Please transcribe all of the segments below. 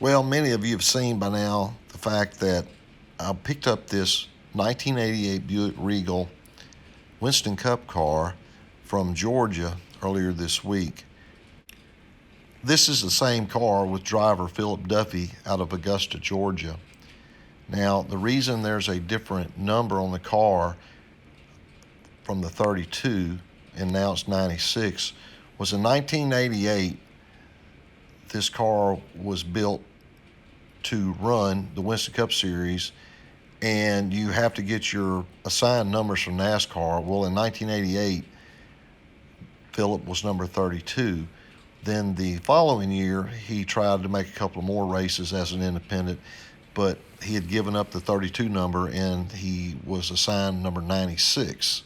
Well, many of you have seen by now the fact that I picked up this 1988 Buick Regal Winston Cup car from Georgia earlier this week. This is the same car with driver Philip Duffy out of Augusta, Georgia. Now, the reason there's a different number on the car from the 32 and now it's 96 was in 1988. This car was built to run the Winston Cup Series, and you have to get your assigned numbers from NASCAR. Well, in 1988, Philip was number 32. Then the following year, he tried to make a couple of more races as an independent, but he had given up the 32 number and he was assigned number 96.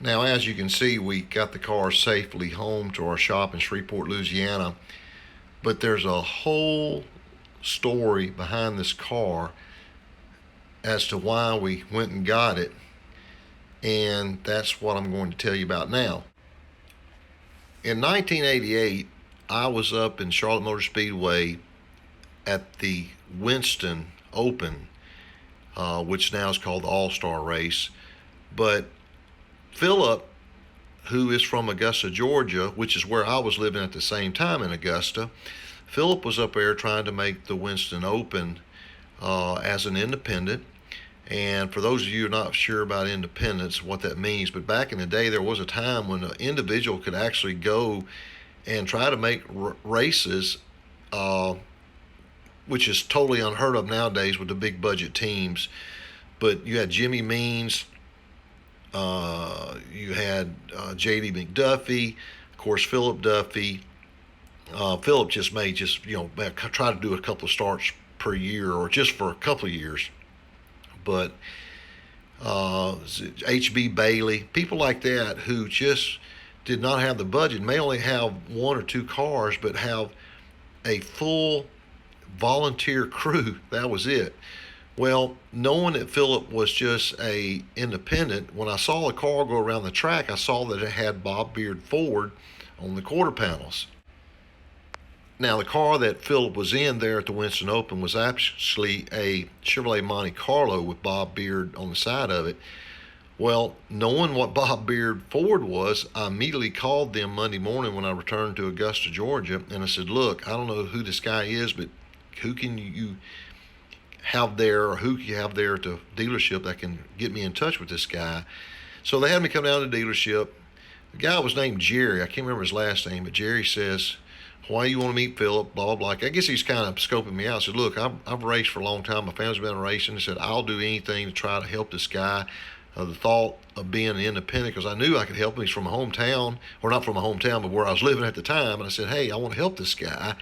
Now, as you can see, we got the car safely home to our shop in Shreveport, Louisiana, but there's a whole story behind this car as to why we went and got it, and that's what I'm going to tell you about now. In 1988, I was up in Charlotte Motor Speedway at the Winston Open, which now is called the All-Star Race, but Philip, who is from Augusta, Georgia, which is where I was living at the same time in Augusta, Philip was up there trying to make the Winston Open as an independent. And for those of you who are not sure about independence, what that means, but back in the day, there was a time when an individual could actually go and try to make races, which is totally unheard of nowadays with the big budget teams. But you had Jimmy Means, you had J.D. McDuffie, of course, Philip Duffy. Philip just may try to do a couple of starts per year or just for a couple of years. But H.B. Bailey, people like that who just did not have the budget, may only have one or two cars, but have a full volunteer crew. That was it. Well, knowing that Philip was just a independent, when I saw the car go around the track, I saw that it had Bob Beard Ford on the quarter panels. Now, the car that Philip was in there at the Winston Open was actually a Chevrolet Monte Carlo with Bob Beard on the side of it. Well, knowing what Bob Beard Ford was, I immediately called them Monday morning when I returned to Augusta, Georgia, and I said, look, I don't know who this guy is, but who can you have there, or who you have there at the dealership that can get me in touch with this guy? So they had me come down to the dealership. The guy was named Jerry. I can't remember his last name, but Jerry says, why you want to meet Philip, blah, blah, blah. I guess he's kind of scoping me out. I said, look, I've raced for a long time. My family's been racing. I said, I'll do anything to try to help this guy. The thought of being independent, because I knew I could help him. He's from my hometown, or not from my hometown, but where I was living at the time. And I said, hey, I want to help this guy.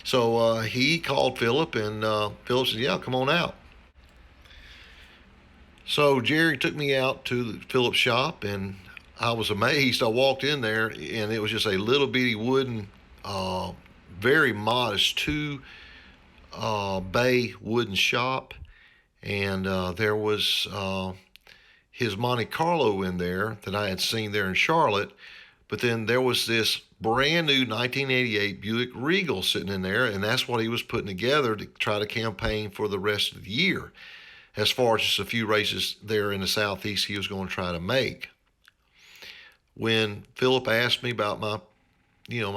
So he called Philip, and Philip said, yeah, come on out. So Jerry took me out to Philip's shop, and I was amazed. I walked in there, and it was just a little bitty wooden, very modest two-bay wooden shop, and there was his Monte Carlo in there that I had seen there in Charlotte, but then there was this brand new 1988 Buick Regal sitting in there, and that's what he was putting together to try to campaign for the rest of the year. As far as just a few races there in the Southeast he was going to try to make. When Philip asked me about my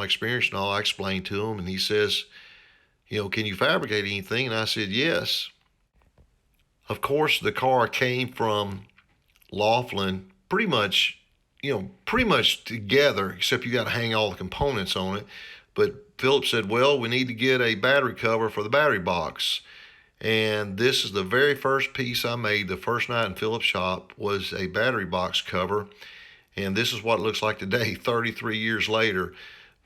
experience and all, I explained to him, and he says, can you fabricate anything? And I said, yes. Of course, the car came from Laughlin pretty much together, except you got to hang all the components on it. But Philip said, well, we need to get a battery cover for the battery box. And this is the very first piece I made the first night in Philip's shop, was a battery box cover. And this is what it looks like today, 33 years later.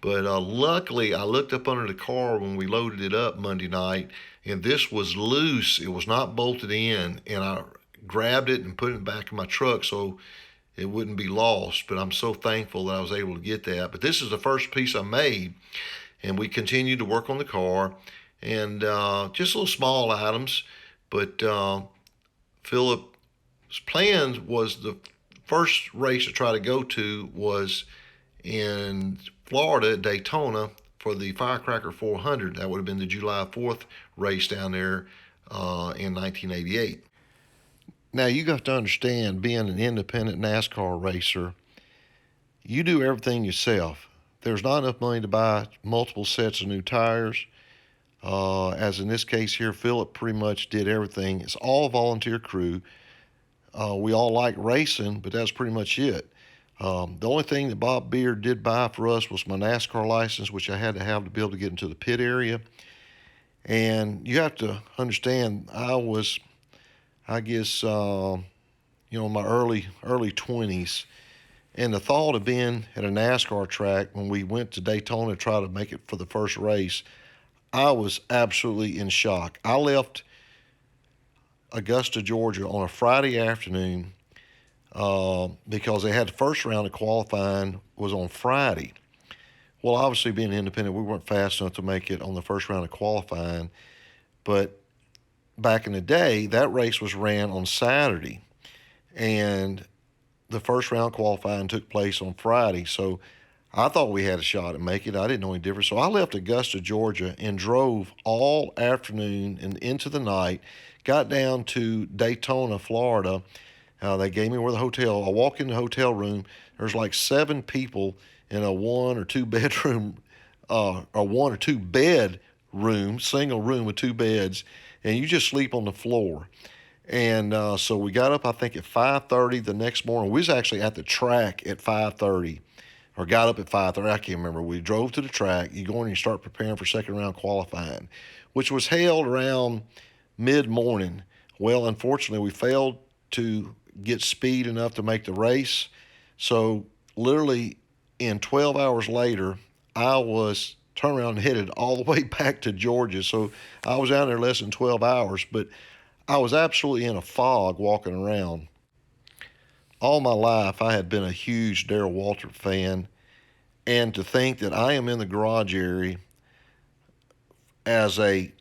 But luckily, I looked up under the car when we loaded it up Monday night, and this was loose. It was not bolted in, and I grabbed it and put it back in my truck so it wouldn't be lost. But I'm so thankful that I was able to get that. But this is the first piece I made, and we continued to work on the car, and just little small items. But Philip's plan was the first race to try to go to was in Florida at Daytona for the Firecracker 400. That would have been the July 4th race down there in 1988. Now, you got to understand, being an independent NASCAR racer, you do everything yourself. There's not enough money to buy multiple sets of new tires. As in this case here, Philip pretty much did everything. It's all volunteer crew. We all like racing, but that's pretty much it. The only thing that Bob Beard did buy for us was my NASCAR license, which I had to have to be able to get into the pit area. And you have to understand, I was, I guess, in my early 20s, and the thought of being at a NASCAR track when we went to Daytona to try to make it for the first race, I was absolutely in shock. I left Augusta, Georgia on a Friday afternoon because they had the first round of qualifying was on Friday. Well, obviously being independent, we weren't fast enough to make it on the first round of qualifying. But back in the day, that race was ran on Saturday, and the first round qualifying took place on Friday. So I thought we had a shot at making it. I didn't know any difference. So I left Augusta, Georgia, and drove all afternoon and into the night. Got down to Daytona, Florida. They gave me where the hotel. I walk in the hotel room. There's like 7 people in a 1 or 2 bedroom, or 1 or 2 bed room, single room with 2 beds, and you just sleep on the floor. And so we got up, I think, at 5:30 the next morning. We was actually at the track at 5:30, or got up at 5:30. I can't remember. We drove to the track. You go in and you start preparing for second round qualifying, which was held around mid-morning. Well, unfortunately, we failed to get speed enough to make the race. So literally in 12 hours later, I was turned around and headed all the way back to Georgia. So I was out there less than 12 hours, but I was absolutely in a fog walking around. All my life, I had been a huge Darrell Waltrip fan, and to think that I am in the garage area as a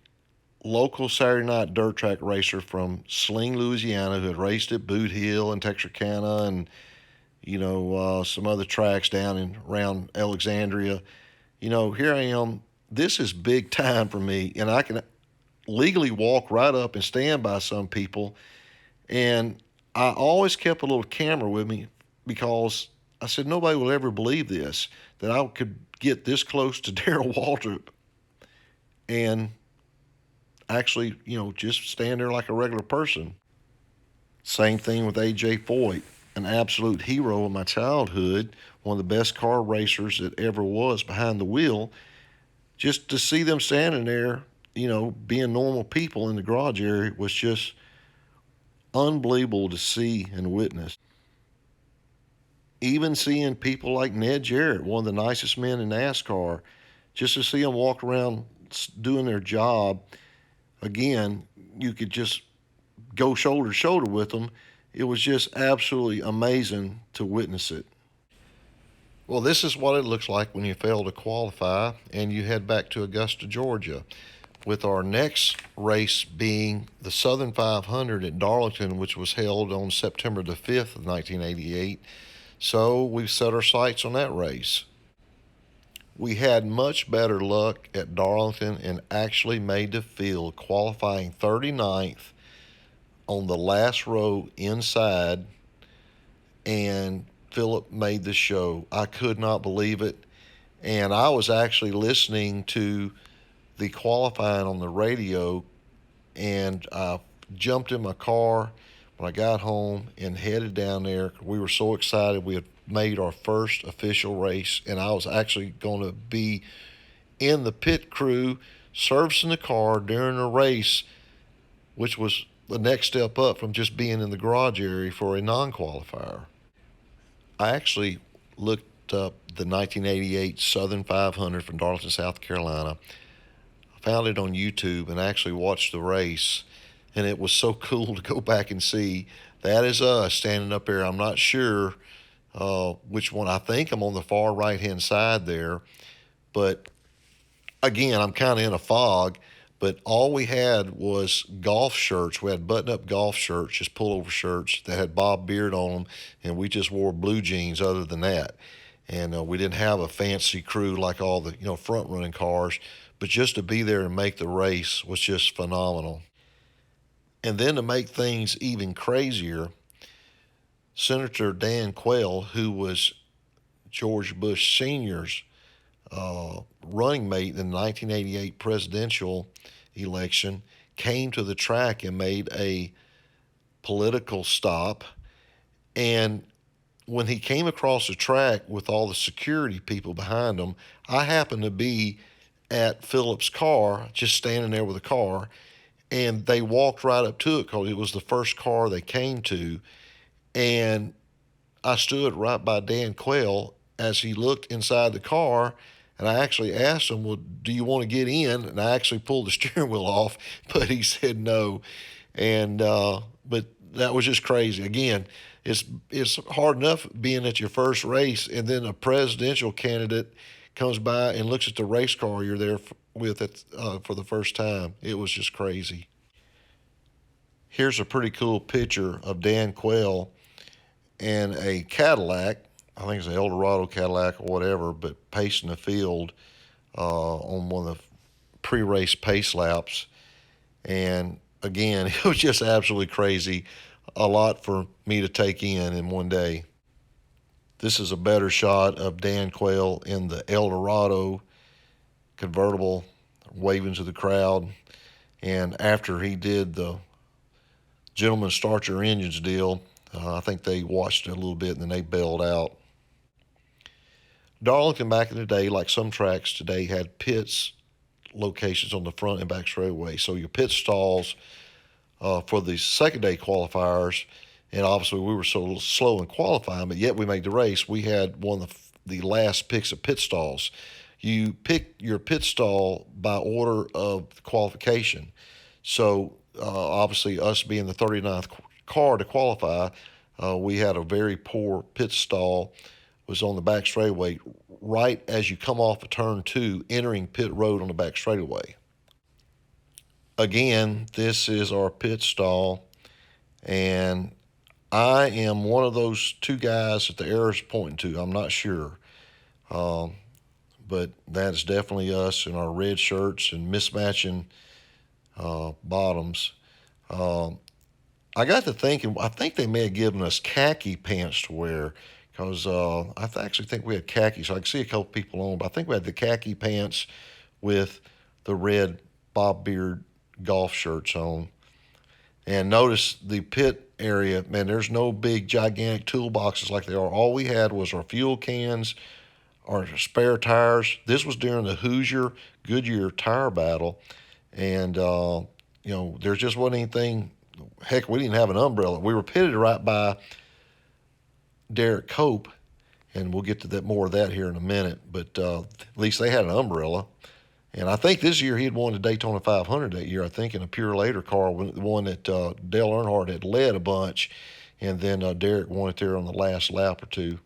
local Saturday night dirt track racer from Sling, Louisiana, who had raced at Boot Hill and Texarkana and, some other tracks down in around Alexandria. Here I am. This is big time for me, and I can legally walk right up and stand by some people. And I always kept a little camera with me because I said nobody will ever believe this, that I could get this close to Darrell Waltrip and actually, just stand there like a regular person. Same thing with A.J. Foyt, an absolute hero of my childhood, one of the best car racers that ever was behind the wheel. Just to see them standing there, being normal people in the garage area was just unbelievable to see and witness. Even seeing people like Ned Jarrett, one of the nicest men in NASCAR, just to see them walk around doing their job, again, you could just go shoulder to shoulder with them. It was just absolutely amazing to witness it. Well, this is what it looks like when you fail to qualify and you head back to Augusta, Georgia, with our next race being the Southern 500 at Darlington, which was held on September the 5th of 1988. So we've set our sights on that race. We had much better luck at Darlington and actually made the field, qualifying 39th on the last row inside, and Philip made the show. I could not believe it, and I was actually listening to the qualifying on the radio, and I jumped in my car when I got home and headed down there. We were so excited. We had made our first official race, and I was actually going to be in the pit crew servicing the car during a race, which was the next step up from just being in the garage area for a non-qualifier. I actually looked up the 1988 Southern 500 from Darlington, South Carolina. I found it on YouTube and actually watched the race, and it was so cool to go back and see. That is us standing up there. I'm not sure which one. I think I'm on the far right-hand side there, but again, I'm kind of in a fog. But all we had was golf shirts. We had button-up golf shirts, just pullover shirts that had Bob Beard on them, and we just wore blue jeans other than that. and we didn't have a fancy crew like all the front running cars, but just to be there and make the race was just phenomenal. And then to make things even crazier, Senator Dan Quayle, who was George Bush Sr.'s running mate in the 1988 presidential election, came to the track and made a political stop. And when he came across the track with all the security people behind him, I happened to be at Philip's car, just standing there with a car, and they walked right up to it because it was the first car they came to. And I stood right by Dan Quayle as he looked inside the car, and I actually asked him, "Well, do you want to get in?" And I actually pulled the steering wheel off, but he said no. And but that was just crazy. Again, it's hard enough being at your first race, and then a presidential candidate comes by and looks at the race car you're there with it for the first time. It was just crazy. Here's a pretty cool picture of Dan Quayle and a Cadillac. I think it's an Eldorado Cadillac or whatever, but pacing the field on one of the pre-race pace laps. And again, it was just absolutely crazy. A lot for me to take in one day. This is a better shot of Dan Quayle in the Eldorado convertible, waving to the crowd. And after he did the gentlemen start your engines deal, I think they watched it a little bit and then they bailed out. Darlington back in the day, like some tracks today, had pits locations on the front and back straightaway. So your pit stalls for the second day qualifiers, and obviously we were so slow in qualifying, but yet we made the race. We had one of the last picks of pit stalls. You pick your pit stall by order of qualification. So obviously us being the 39th car to qualify, we had a very poor pit stall. Was on the back straightaway right as you come off of turn 2, entering pit road on the back straightaway. Again, this is our pit stall, and I am one of those two guys that the arrow's pointing to. I'm not sure, but that is definitely us in our red shirts and mismatching bottoms. I got to thinking, I think they may have given us khaki pants to wear because actually think we had khaki. So I can see a couple people on, but I think we had the khaki pants with the red Bob Beard golf shirts on. And notice the pit area, man, there's no big gigantic toolboxes like they are. All we had was our fuel cans, our spare tires. This was during the Hoosier Goodyear tire battle. And, there just wasn't anything. Heck, we didn't have an umbrella. We were pitted right by Derek Cope, and we'll get to that more of that here in a minute. But at least they had an umbrella. And I think this year he had won the Daytona 500 that year, I think, in a pure later car, the one that Dale Earnhardt had led a bunch, and then Derek won it there on the last lap or two.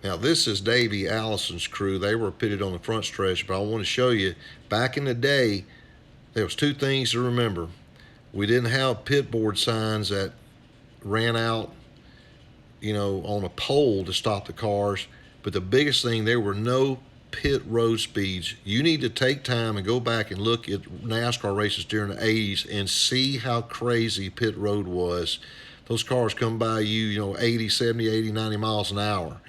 Now, this is Davey Allison's crew. They were pitted on the front stretch, but I want to show you, back in the day, there was two things to remember. We didn't have pit board signs that ran out, on a pole to stop the cars. But the biggest thing, there were no pit road speeds. You need to take time and go back and look at NASCAR races during the 80s and see how crazy pit road was. Those cars come by you, 80, 70, 80, 90 miles an hour.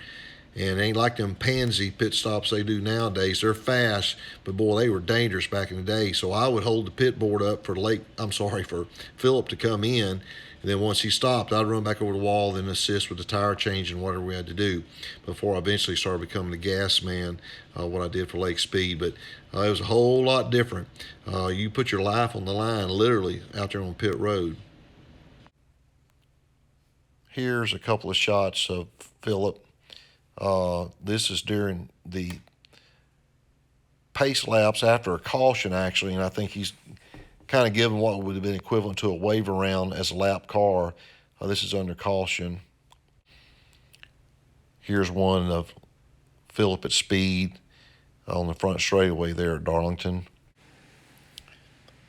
And it ain't like them pansy pit stops they do nowadays. They're fast, but boy, they were dangerous back in the day. So I would hold the pit board up for Philip to come in. And then once he stopped, I'd run back over the wall and assist with the tire change and whatever we had to do before I eventually started becoming the gas man, what I did for Lake Speed. But it was a whole lot different. You put your life on the line, literally, out there on pit road. Here's a couple of shots of Philip. This is during the pace laps after a caution, actually, and I think he's kind of given what would have been equivalent to a wave around as a lap car. This is under caution. Here's one of Philip at speed on the front straightaway there at Darlington.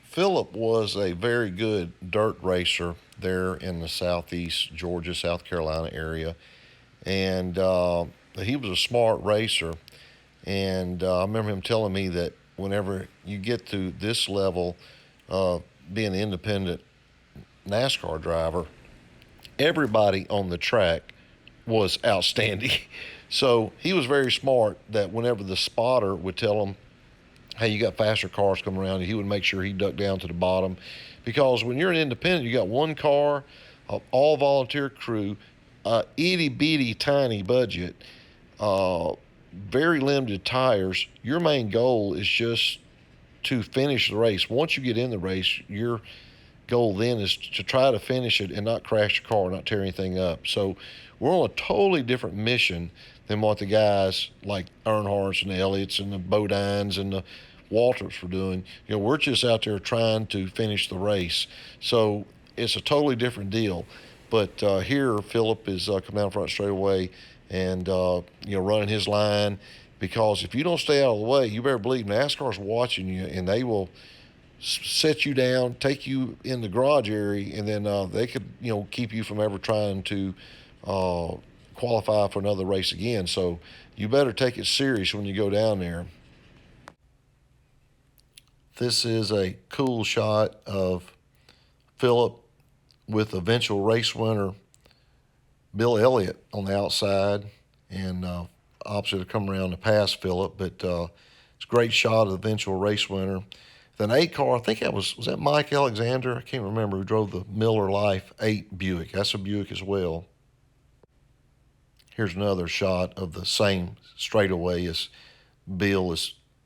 Philip was a very good dirt racer there in the southeast Georgia, South Carolina area. And he was a smart racer, and I remember him telling me that whenever you get to this level, being an independent NASCAR driver, everybody on the track was outstanding. So he was very smart that whenever the spotter would tell him, hey, you got faster cars coming around, he would make sure he ducked down to the bottom. Because when you're an independent, you got one car, all volunteer crew, itty bitty tiny budget, uh, very limited tires. Your main goal is just to finish the race. Once you get in the race, your goal then is to try to finish it and not crash your car, not tear anything up. So we're on a totally different mission than what the guys like Earnhardt's and the Elliott's and the Bodines and the Walters were doing. You know, we're just out there trying to finish the race. So it's a totally different deal. But here, Philip is coming down front straight away and running his line, because if you don't stay out of the way, you better believe NASCAR's watching you, and they will set you down, take you in the garage area, and then they could keep you from ever trying to qualify for another race again. So you better take it serious when you go down there. This is a cool shot of Philip with eventual race winner Bill Elliott on the outside, and opposite to come around to pass Philip. But it's a great shot of the eventual race winner. Then 8 car, I think that was that Mike Alexander? I can't remember, who drove the Miller Lite 8 Buick. That's a Buick as well. Here's another shot of the same straightaway as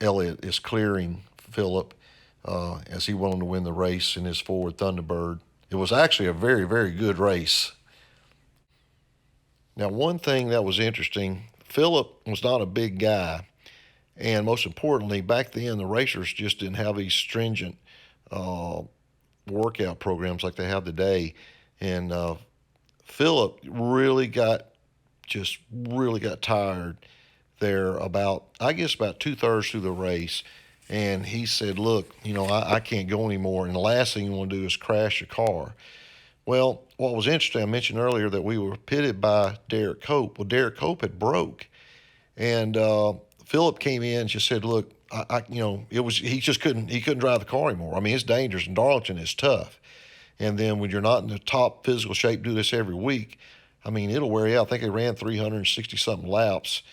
Elliott is clearing Philip as he went on to win the race in his Ford Thunderbird. It was actually a very, very good race. Now, one thing that was interesting, Philip was not a big guy. And most importantly, back then, the racers just didn't have these stringent workout programs like they have today. And Philip really got tired there about 2/3 through the race. And he said, look, I can't go anymore. And the last thing you want to do is crash your car. Well, what was interesting, I mentioned earlier that we were pitted by Derek Cope. Well, Derek Cope had broke. And Philip came in and just said, look, he just couldn't drive the car anymore. I mean, it's dangerous, and Darlington is tough. And then when you're not in the top physical shape, do this every week, I mean, it'll wear you out. I think he ran 360 something laps,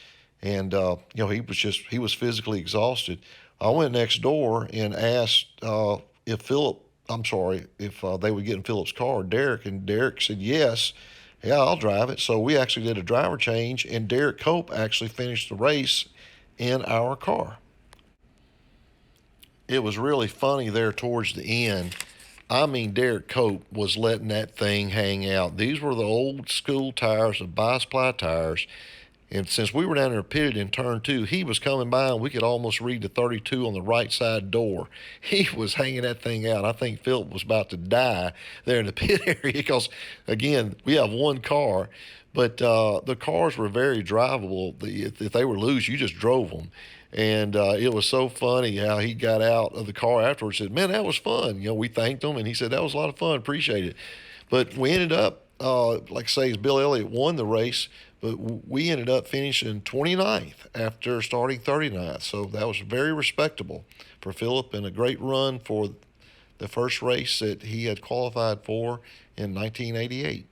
and he was physically exhausted. I went next door and asked if they would get in Philip's car, Derek, and Derek said yes. Yeah, I'll drive it. So we actually did a driver change, and Derek Cope actually finished the race in our car. It was really funny there towards the end. I mean, Derek Cope was letting that thing hang out. These were the old school tires, the bi-supply tires. And since we were down there pitted in turn 2, he was coming by, and we could almost read the 32 on the right side door. He was hanging that thing out. I think Philip was about to die there in the pit area because, again, we have one car, but the cars were very drivable. If they were loose, you just drove them. And it was so funny how he got out of the car afterwards and said, man, that was fun. We thanked him, and he said, that was a lot of fun. Appreciate it. But we ended up, like I say, Bill Elliott won the race, but we ended up finishing 29th after starting 39th. So that was very respectable for Philip, and a great run for the first race that he had qualified for in 1988.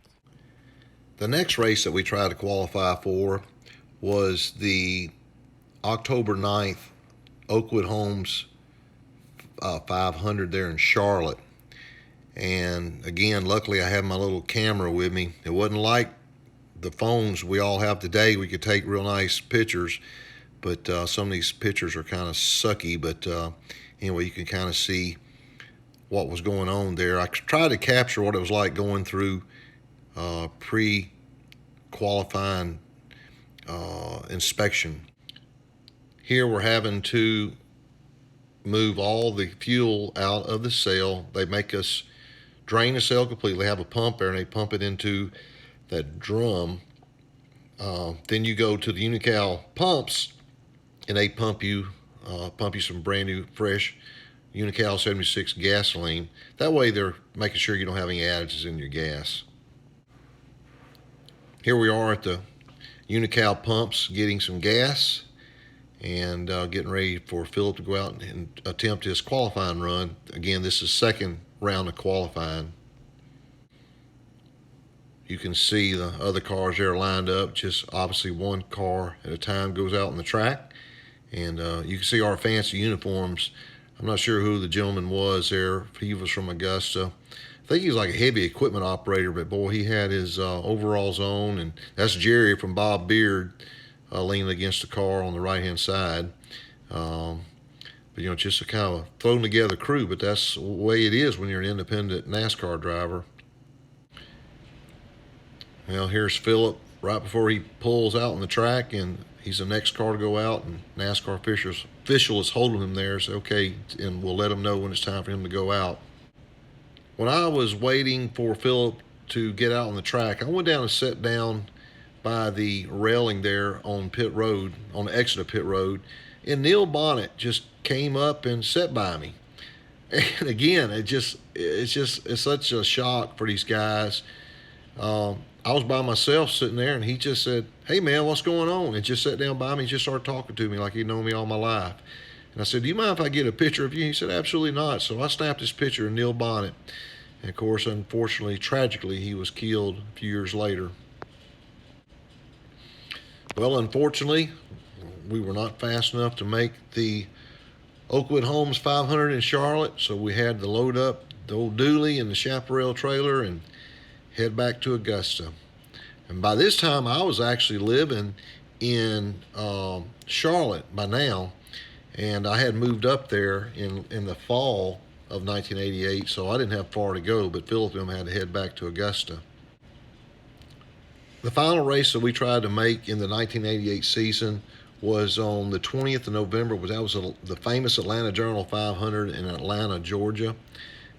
The next race that we tried to qualify for was the October 9th Oakwood Homes 500 there in Charlotte. And again, luckily I had my little camera with me. It wasn't like the phones we all have today. We could take real nice pictures, but some of these pictures are kind of sucky. But anyway, you can kind of see what was going on there. I tried to capture what it was like going through pre-qualifying inspection. Here we're having to move all the fuel out of the cell. They make us drain the cell completely, have a pump there, and they pump it into that drum. Then you go to the Unical pumps, and they pump you some brand new, fresh Unical 76 gasoline. That way they're making sure you don't have any additives in your gas. Here we are at the Unical pumps getting some gas, and getting ready for Philip to go out and attempt his qualifying run. Again, this is second round of qualifying. You can see the other cars there lined up. Just obviously one car at a time goes out on the track. And you can see our fancy uniforms. I'm not sure who the gentleman was there. He was from Augusta. I think he was like a heavy equipment operator, but boy, he had his overalls on. And that's Jerry from Bob Beard leaning against the car on the right-hand side. But, just a kind of thrown together crew, but that's the way it is when you're an independent NASCAR driver. Well, here's Philip right before he pulls out on the track, and he's the next car to go out, and NASCAR official is holding him there, so okay, and we'll let him know when it's time for him to go out. When I was waiting for Philip to get out on the track, I went down and sat down by the railing there on pit road, on the exit of pit road, and Neil Bonnet just came up and sat by me. And again, it's such a shock for these guys. I was by myself sitting there, and he just said, "Hey, man, what's going on?" And just sat down by me and just started talking to me like he'd known me all my life. And I said, "Do you mind if I get a picture of you?" He said, "Absolutely not." So I snapped this picture of Neil Bonnet. And, of course, unfortunately, tragically, he was killed a few years later. Well, unfortunately, we were not fast enough to make the Oakwood Homes 500 in Charlotte, so we had to load up the old dually and the chaparral trailer and head back to Augusta. And by this time, I was actually living in Charlotte by now, and I had moved up there in the fall of 1988, so I didn't have far to go, but Philip and them had to head back to Augusta. The final race that we tried to make in the 1988 season was on the 20th of November. That was the famous Atlanta Journal 500 in Atlanta, Georgia.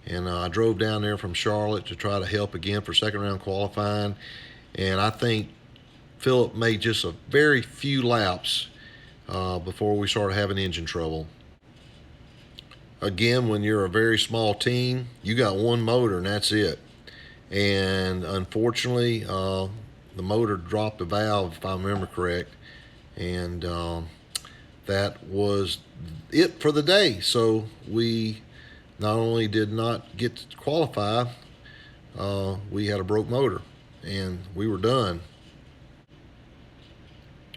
And I drove down there from Charlotte to try to help again for second round qualifying. And I think Philip made just a very few laps before we started having engine trouble. Again, when you're a very small team, you got one motor and that's it. And unfortunately, the motor dropped a valve, if I remember correct. And that was it for the day. So we not only did not get to qualify, we had a broke motor and we were done.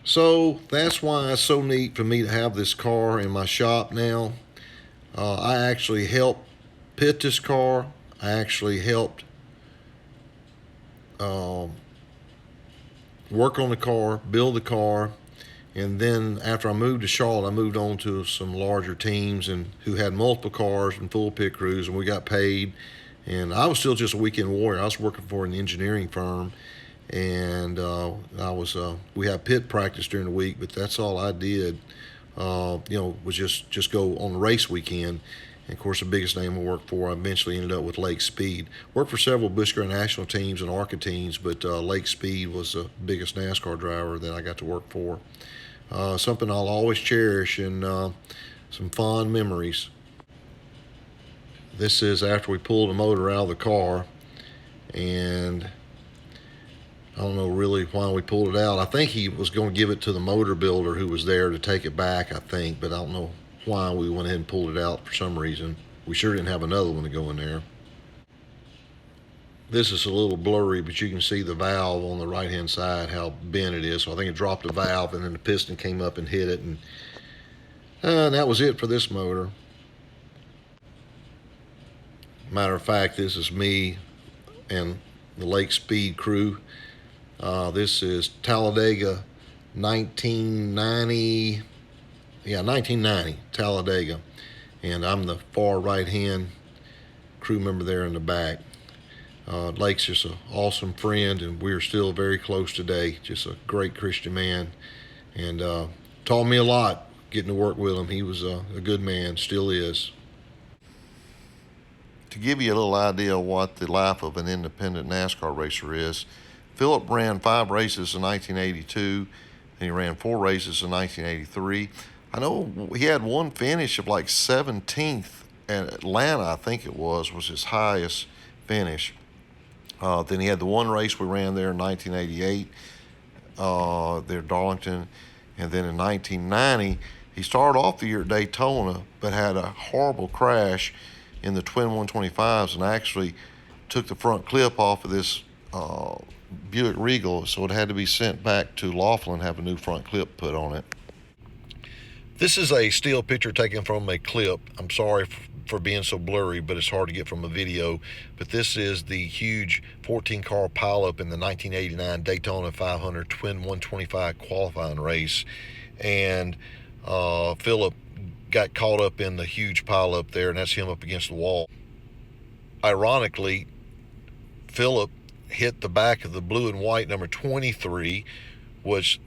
So that's why it's so neat for me to have this car in my shop now. I actually helped pit this car. I actually helped work on the car, build the car. And then after I moved to Charlotte, I moved on to some larger teams and who had multiple cars and full pit crews, and we got paid. And I was still just a weekend warrior. I was working for an engineering firm, and we had pit practice during the week, but that's all I did. Was just go on the race weekend. And of course, the biggest name I worked for, I eventually ended up with Lake Speed. Worked for several Busch Grand National teams and ARCA teams, but Lake Speed was the biggest NASCAR driver that I got to work for. Something I'll always cherish, and some fond memories. This is after we pulled the motor out of the car, and I don't know really why we pulled it out. I think he was going to give it to the motor builder who was there to take it back, I think, but I don't know why we went ahead and pulled it out for some reason. We sure didn't have another one to go in there. This is a little blurry, but you can see the valve on the right-hand side, how bent it is. So I think it dropped the valve, and then the piston came up and hit it, and that was it for this motor. Matter of fact, this is me and the Lake Speed crew. This is Talladega 1990. Yeah, 1990, Talladega. And I'm the far right-hand crew member there in the back. Lake's just an awesome friend, and we're still very close today. Just a great Christian man, and taught me a lot getting to work with him. He was a good man, still is. To give you a little idea of what the life of an independent NASCAR racer is, Philip ran 5 races in 1982, and he ran 4 races in 1983. I know he had one finish of like 17th at Atlanta, I think it was his highest finish. Then he had the one race we ran there in 1988. there at Darlington. And then in 1990, he started off the year at Daytona, but had a horrible crash in the twin 125s and actually took the front clip off of this Buick Regal, so it had to be sent back to Laughlin, have a new front clip put on it. This is a still picture taken from a clip. I'm sorry for being so blurry, but it's hard to get from a video. But this is the huge 14-car pileup in the 1989 Daytona 500 twin 125 qualifying race. And Philip got caught up in the huge pileup there, and that's him up against the wall. Ironically, Philip hit the back of the blue and white number 23, which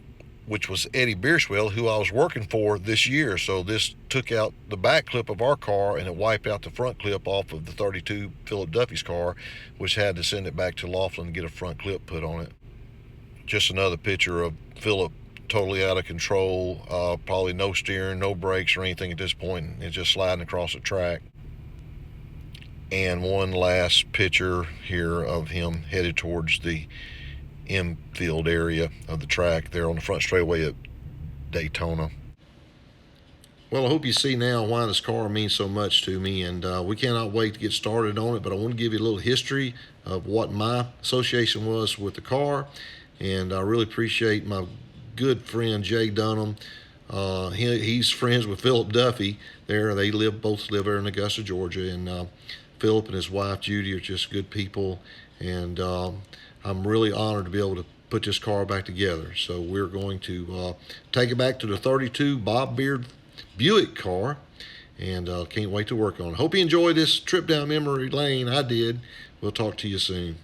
was Eddie Bierswell, who I was working for this year. So this took out the back clip of our car, and it wiped out the front clip off of the 32 Philip Duffy's car, which had to send it back to Laughlin to get a front clip put on it. Just another picture of Philip totally out of control, probably no steering, no brakes or anything at this point. It's just sliding across the track. And one last picture here of him headed towards the infield area of the track there on the front straightaway at Daytona. Well, I hope you see now why this car means so much to me, and we cannot wait to get started on it, but I want to give you a little history of what my association was with the car, and I really appreciate my good friend Jay Dunham. He's friends with Philip Duffy there. They both live there in Augusta, Georgia, and Philip and his wife Judy are just good people, and I'm really honored to be able to put this car back together. So we're going to take it back to the 32 Bob Beard Buick car, and can't wait to work on it. Hope you enjoyed this trip down memory lane. I did. We'll talk to you soon.